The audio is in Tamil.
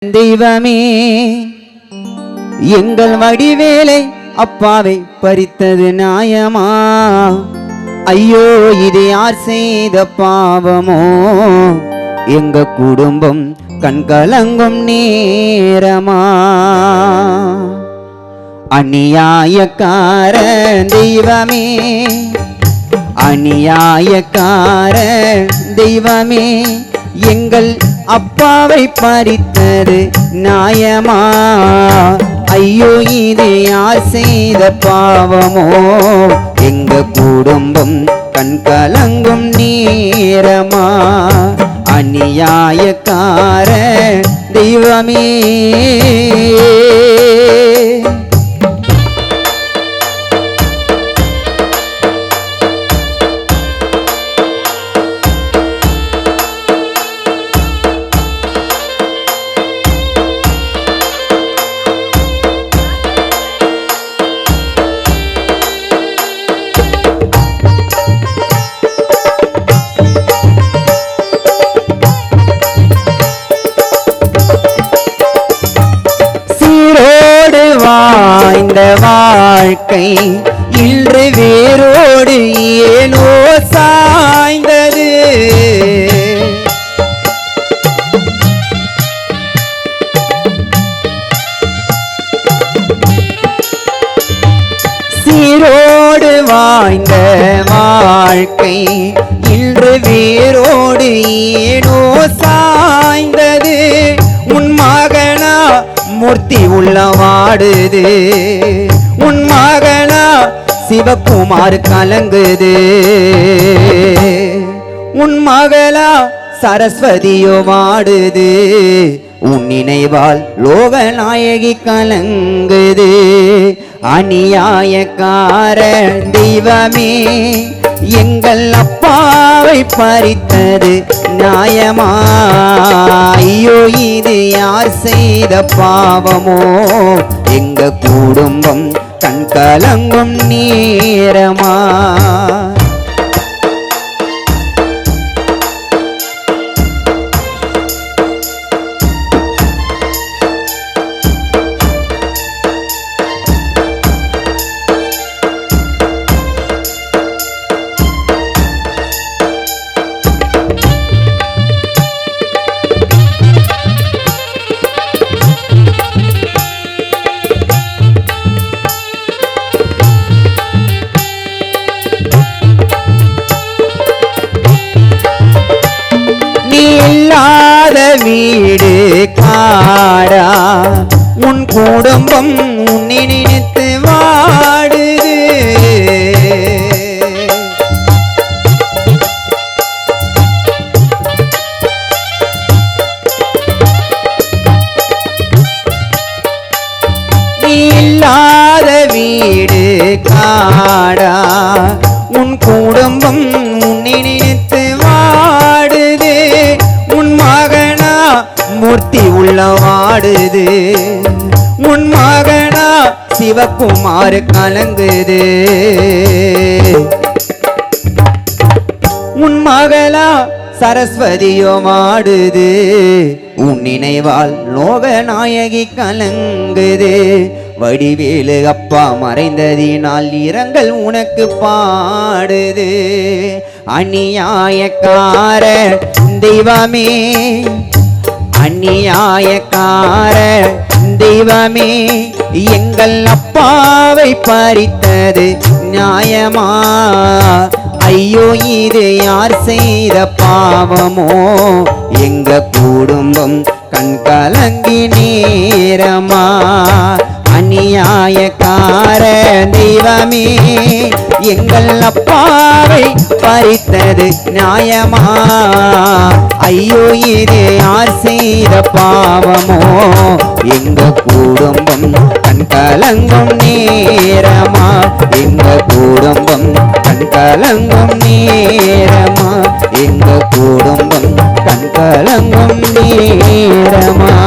தெய்வமே எங்கள் வடிவேலை அப்பாவை பறித்தது நியாயமா? ஐயோ இது யார் செய்த பாவமோ? எங்க குடும்பம் கண்கலங்கும் நேரமா? அநியாயக்கார தெய்வமே, அநியாயக்கார தெய்வமே, எங்கள் அப்பாவை பறித்தது நியாயமா? ஐயோ இது யார் செய்த பாவமோ? எங்க குடும்பம் கண்கலங்கும் நேரமா? அநியாயக்கார தெய்வமே, வாழ்ந்த வாழ்க்கை இன்று வேரோடு ஏனோ சாய்ந்தது. சீரோடு வாழ்ந்த வாழ்க்கை இன்று வேரோடு ஏனோ சாய்ந்தது. உன் மகனா மூர்த்தி உள்ள வாடுது, உன் மகனா சிவகுமார் கலங்குது, உன் மகளா சரஸ்வதியோ வாடுது, உன் நினைவால் லோகநாயகி கலங்குது. அநியாயக்கார தெய்வமே எங்கள் அப்பாவை பறித்தது நியாயமா? ஐயோ இது யார் செய்த பாவமோ? எங்க குடும்பம் கண்கலங்கும் நேரமா? இல்லாத வீடு காடா, உன் குடும்பம் உன்னை நினைத்து வாடுது. இல்லாத வீடு காடா, உன் குடும்பம் உன்னை நினைத்து வாடுது. உன் மகனா மூர்த்தி உள்ள வாடுது, உன் மகனா சிவகுமார் கலங்குது, உன் மகளா சரஸ்வதியோ வாடுது, உன் நினைவால் லோகநாயகி கலங்குது. வடிவேலு அப்பா மறைந்ததினால் இரங்கல் உனக்கு பாடுது. அநியாயக்கார தெய்வமே, அநியாயக்கார தெய்வமே எங்கள் அப்பாவை பறித்தது நியாயமா? ஐயோ இது யார் செய்த பாவமோ? எங்க குடும்பம் கண்கலங்கி நேரமா? அநியாயக்கார தெய்வமே எங்கள் அப்பாவை பறித்தது நியாயமா? ஐயோ இது யார் செய்த பாவமோ? எங்க குடும்பம் கண்கலங்கும் நேரமா? எங்க குடும்பம் கண்கலங்கும் நேரமா? எங்க குடும்பம் கண்கலங்கும் நேரமா?